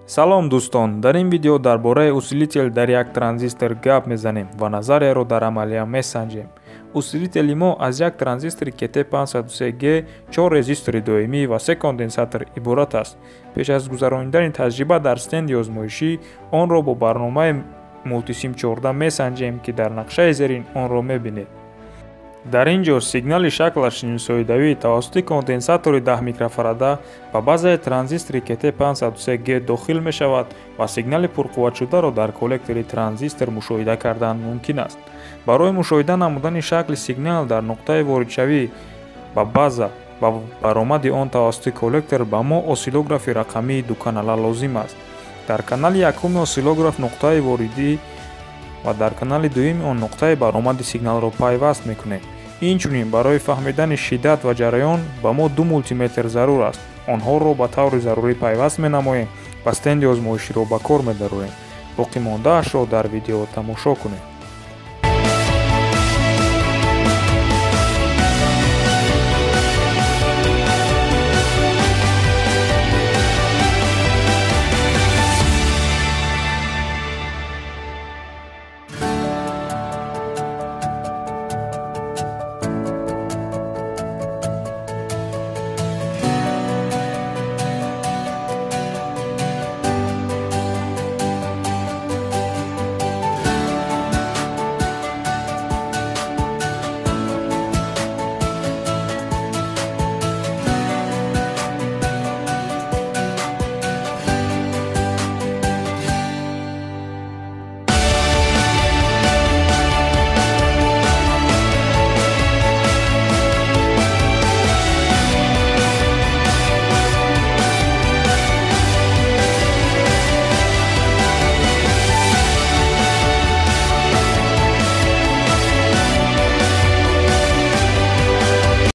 салом дӯстон, дар ин видео дар бораи усилител дар як транзистор гап мезанем ва назареро дар амалия месанҷем. Усилители мо аз як транзистори KT503G, 4 резистори доимӣ ва 3 конденсатор иборат аст. Пеш аз гузарондани таҷриба дар стенди озмоишӣ, онро бо барномаи мултисим 14 месанҷем ки дар нақшаи зерин онро мебинед. дар ин ҷо сигнали шаклаш синусоидавӣ тавассути конденсатори 10 микрофарада ба базаи транзистори KT503G дохил мешавад ва сигнали пурқувватшударо дар коллектори транзистор мушоҳида кардан мумкин аст. барои мушоҳида намудани шакли сигнал дар нуқтаи воридшавӣ ба база ва баромади он тавассути коллектор ба мо осиллографи рақамии дуканала лозим аст. дар канали якуми осиллограф нуқтаи воридӣ ва дар канали дуюми он нуқтаи баромади сигналро пайваст мекунем. инчунин барои фаҳмидани шиддат ва ҷараён ба мо 2 мултиметр зарур аст. онҳоро ба таври зарурӣ пайваст менамоем ва стенди озмоиширо ба кор медарорем. боқӣ мондаашро дар видео тамошо кунед.